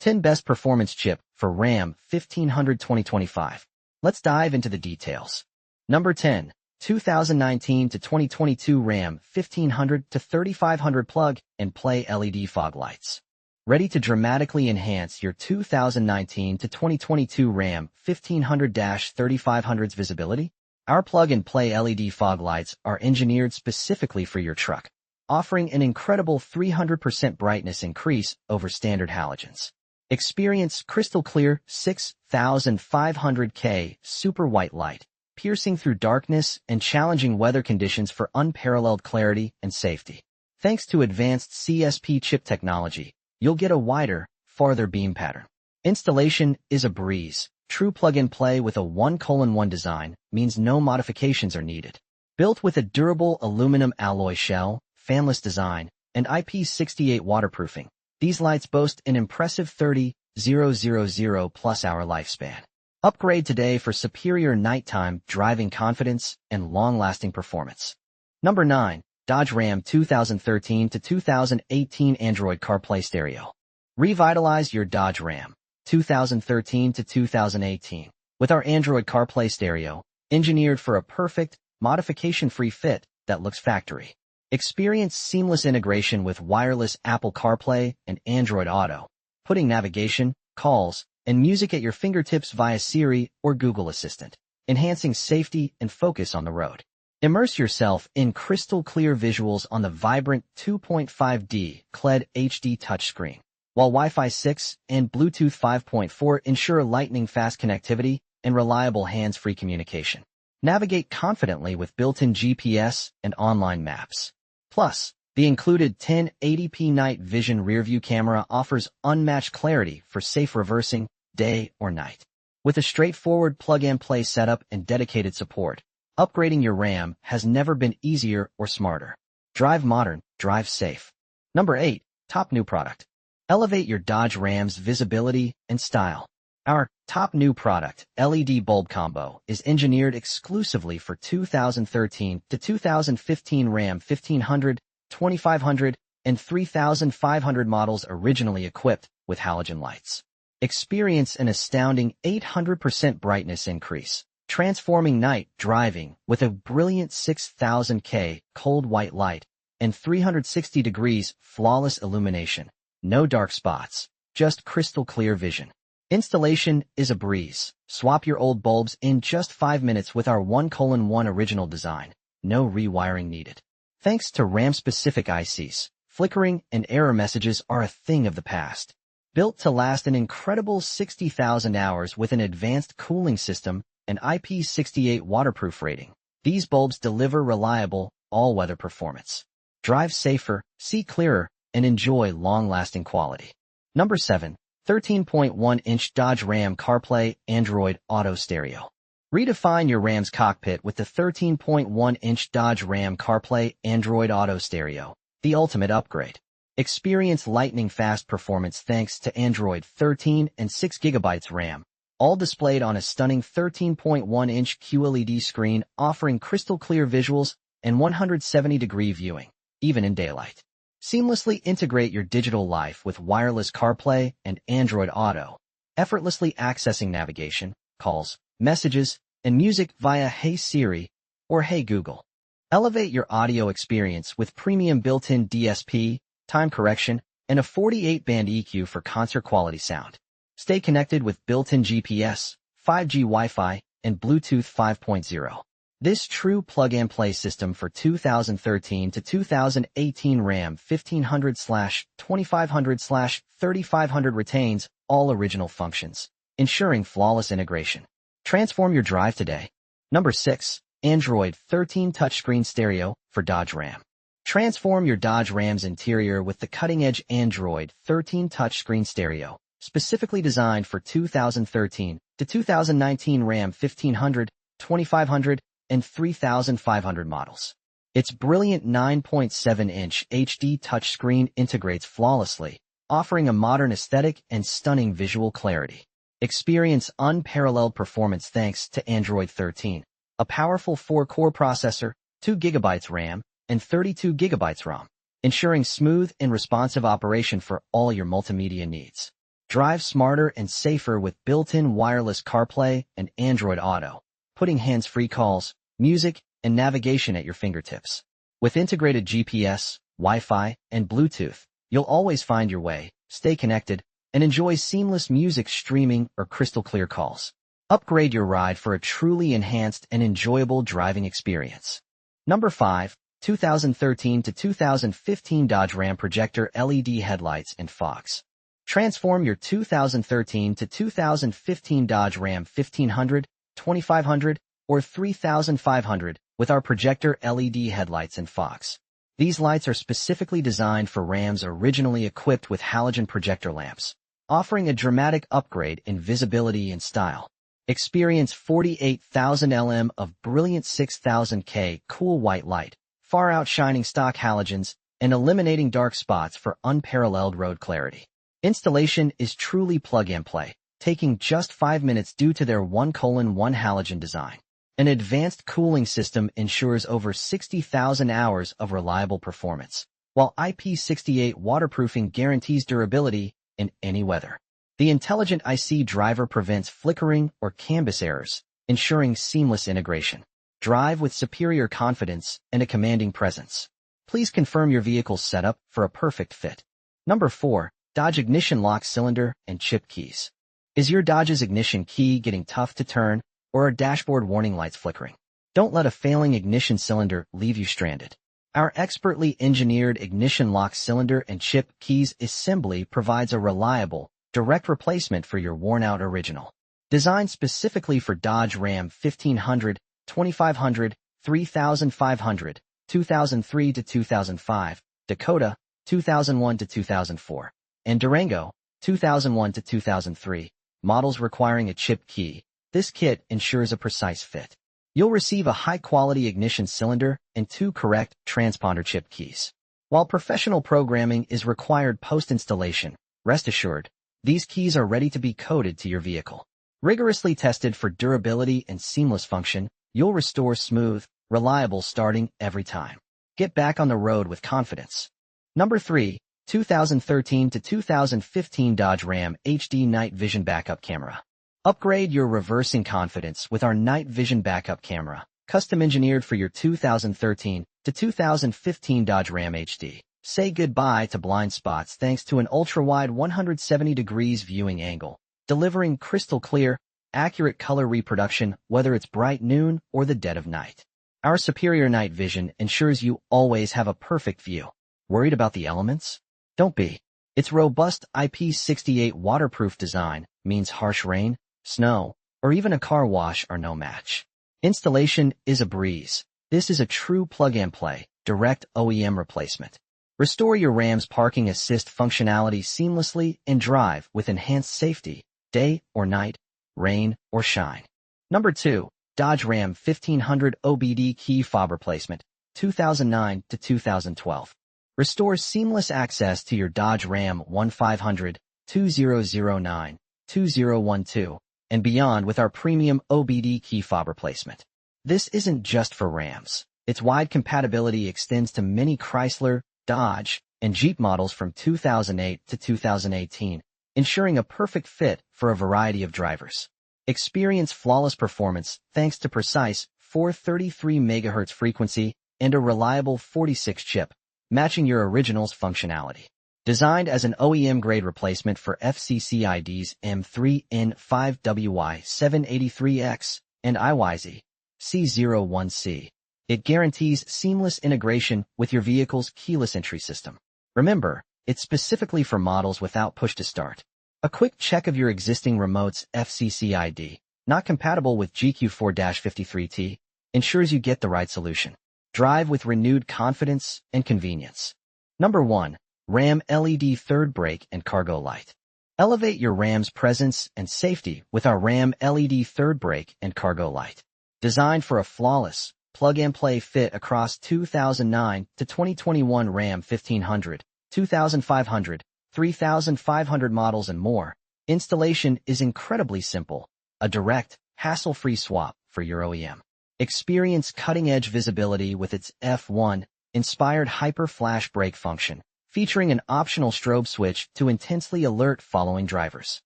10 Best Performance Chip for RAM 1500 2025. Let's dive into the details. Number 10. 2019 to 2022 RAM 1500 to 3500 Plug and Play LED Fog Lights. Ready to dramatically enhance your 2019 to 2022 RAM 1500-3500's visibility? Our Plug and Play LED fog lights are engineered specifically for your truck, offering an incredible 300% brightness increase over standard halogens. Experience crystal clear 6500K super white light, piercing through darkness and challenging weather conditions for unparalleled clarity and safety. Thanks to advanced CSP chip technology, you'll get a wider, farther beam pattern. Installation is a breeze. True plug-and-play with a 1:1 design means no modifications are needed. Built with a durable aluminum alloy shell, fanless design, and IP68 waterproofing, these lights boast an impressive 30,000+ hour lifespan. Upgrade today for superior nighttime driving confidence and long-lasting performance. Number 9. Dodge Ram 2013 to 2018 Android CarPlay Stereo. Revitalize your Dodge Ram 2013 to 2018 with our Android CarPlay Stereo, engineered for a perfect, modification-free fit that looks factory. Experience seamless integration with wireless Apple CarPlay and Android Auto, putting navigation, calls, and music at your fingertips via Siri or Google Assistant, enhancing safety and focus on the road. Immerse yourself in crystal-clear visuals on the vibrant 2.5D QLED HD touchscreen, while Wi-Fi 6 and Bluetooth 5.4 ensure lightning-fast connectivity and reliable hands-free communication. Navigate confidently with built-in GPS and online maps. Plus, the included 1080p night vision rearview camera offers unmatched clarity for safe reversing, day or night. With a straightforward plug-and-play setup and dedicated support, upgrading your RAM has never been easier or smarter. Drive modern, drive safe. Number 8. Top new product. Elevate your Dodge Ram's visibility and style. Our top new product, LED bulb combo, is engineered exclusively for 2013 to 2015 Ram 1500, 2500, and 3500 models originally equipped with halogen lights. Experience an astounding 800% brightness increase, transforming night driving with a brilliant 6000K cold white light and 360 degrees flawless illumination. No dark spots, just crystal clear vision. Installation is a breeze. Swap your old bulbs in just 5 minutes with our 1:1 original design. No rewiring needed. Thanks to RAM-specific ICs, flickering and error messages are a thing of the past. Built to last an incredible 60,000 hours with an advanced cooling system and IP68 waterproof rating, these bulbs deliver reliable, all-weather performance. Drive safer, see clearer, and enjoy long-lasting quality. Number 7. 13.1-inch Dodge Ram CarPlay Android Auto Stereo. Redefine your Ram's cockpit with the 13.1-inch Dodge Ram CarPlay Android Auto Stereo, the ultimate upgrade. Experience lightning-fast performance thanks to Android 13 and 6GB RAM, all displayed on a stunning 13.1-inch QLED screen offering crystal-clear visuals and 170-degree viewing, even in daylight. Seamlessly integrate your digital life with wireless CarPlay and Android Auto, effortlessly accessing navigation, calls, messages, and music via Hey Siri or Hey Google. Elevate your audio experience with premium built-in DSP, time correction, and a 48-band EQ for concert-quality sound. Stay connected with built-in GPS, 5G Wi-Fi, and Bluetooth 5.0. This true plug-and-play system for 2013 to 2018 Ram 1500/2500/3500 retains all original functions, ensuring flawless integration. Transform your drive today. Number 6. Android 13 Touchscreen Stereo for Dodge Ram. Transform your Dodge Ram's interior with the cutting-edge Android 13 Touchscreen Stereo, specifically designed for 2013 to 2019 Ram 1500, 2500, and 3500 models. Its brilliant 9.7-inch HD touchscreen integrates flawlessly, offering a modern aesthetic and stunning visual clarity. Experience unparalleled performance thanks to Android 13, a powerful 4-core processor, 2GB RAM, and 32GB ROM, ensuring smooth and responsive operation for all your multimedia needs. Drive smarter and safer with built-in wireless CarPlay and Android Auto, putting hands-free calls, music, and navigation at your fingertips. With integrated GPS, Wi-Fi, and Bluetooth, you'll always find your way, stay connected, and enjoy seamless music streaming or crystal-clear calls. Upgrade your ride for a truly enhanced and enjoyable driving experience. Number 5. 2013 to 2015 Dodge Ram Projector LED Headlights and Fogs. Transform your 2013 to 2015 Dodge Ram 1500, 2500, or 3500 with our Projector LED headlights and fogs. These lights are specifically designed for Rams originally equipped with halogen projector lamps, offering a dramatic upgrade in visibility and style. Experience 48,000 lm of brilliant 6000 K cool white light, far outshining stock halogens and eliminating dark spots for unparalleled road clarity. Installation is truly plug-and-play, taking just 5 minutes due to their 1:1 halogen design. An advanced cooling system ensures over 60,000 hours of reliable performance, while IP68 waterproofing guarantees durability in any weather. The intelligent IC driver prevents flickering or canvas errors, ensuring seamless integration. Drive with superior confidence and a commanding presence. Please confirm your vehicle's setup for a perfect fit. Number 4. Dodge Ignition Lock Cylinder and Chip Keys. Is your Dodge's ignition key getting tough to turn, or are dashboard warning lights flickering? Don't let a failing ignition cylinder leave you stranded. Our expertly engineered ignition lock cylinder and chip keys assembly provides a reliable, direct replacement for your worn-out original. Designed specifically for Dodge Ram 1500, 2500, 3500, 2003 to 2005, Dakota, 2001 to 2004, and Durango, 2001 to 2003, models requiring a chip key, this kit ensures a precise fit. You'll receive a high-quality ignition cylinder and 2 correct transponder chip keys. While professional programming is required post-installation, rest assured, these keys are ready to be coded to your vehicle. Rigorously tested for durability and seamless function, you'll restore smooth, reliable starting every time. Get back on the road with confidence. Number 3. 2013 to 2015 Dodge Ram HD Night Vision Backup Camera. Upgrade your reversing confidence with our Night Vision Backup Camera, custom engineered for your 2013 to 2015 Dodge Ram HD. Say goodbye to blind spots thanks to an ultra-wide 170 degrees viewing angle, delivering crystal clear, accurate color reproduction whether it's bright noon or the dead of night. Our superior night vision ensures you always have a perfect view. Worried about the elements? Don't be. Its robust IP68 waterproof design means harsh rain, snow, or even a car wash are no match. Installation is a breeze. This is a true plug-and-play, direct OEM replacement. Restore your Ram's parking assist functionality seamlessly and drive with enhanced safety, day or night, rain or shine. Number 2. Dodge Ram 1500 OBD Key Fob Replacement, 2009 to 2012. Restore seamless access to your Dodge Ram 1500, 2009, 2012, and beyond with our premium OBD Key Fob Replacement. This isn't just for Rams. Its wide compatibility extends to many Chrysler, Dodge, and Jeep models from 2008 to 2018, ensuring a perfect fit for a variety of drivers. Experience flawless performance thanks to precise 433 MHz frequency and a reliable 46 chip, matching your original's functionality. Designed as an OEM-grade replacement for FCC IDs M3N5WY783X and IYZ C01C, it guarantees seamless integration with your vehicle's keyless entry system. Remember, it's specifically for models without push-to-start. A quick check of your existing remote's FCC ID, not compatible with GQ4-53T, ensures you get the right solution. Drive with renewed confidence and convenience. Number 1. Ram LED Third Brake and Cargo Light. Elevate your Ram's presence and safety with our Ram LED Third Brake and Cargo Light. Designed for a flawless, plug-and-play fit across 2009 to 2021 Ram 1500, 2500, 3500 models and more, installation is incredibly simple, a direct, hassle-free swap for your OEM. Experience cutting-edge visibility with its F1-inspired Hyper Flash brake function, featuring an optional strobe switch to intensely alert following drivers.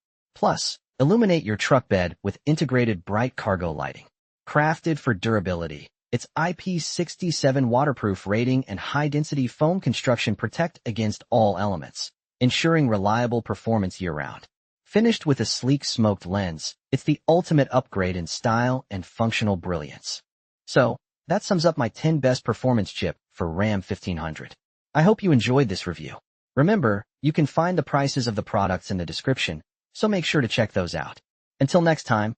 Plus, illuminate your truck bed with integrated bright cargo lighting. Crafted for durability, its IP67 waterproof rating and high-density foam construction protect against all elements, ensuring reliable performance year-round. Finished with a sleek smoked lens, it's the ultimate upgrade in style and functional brilliance. So, that sums up my 10 best performance chip for Ram 1500. I hope you enjoyed this review. Remember, you can find the prices of the products in the description, so make sure to check those out. Until next time,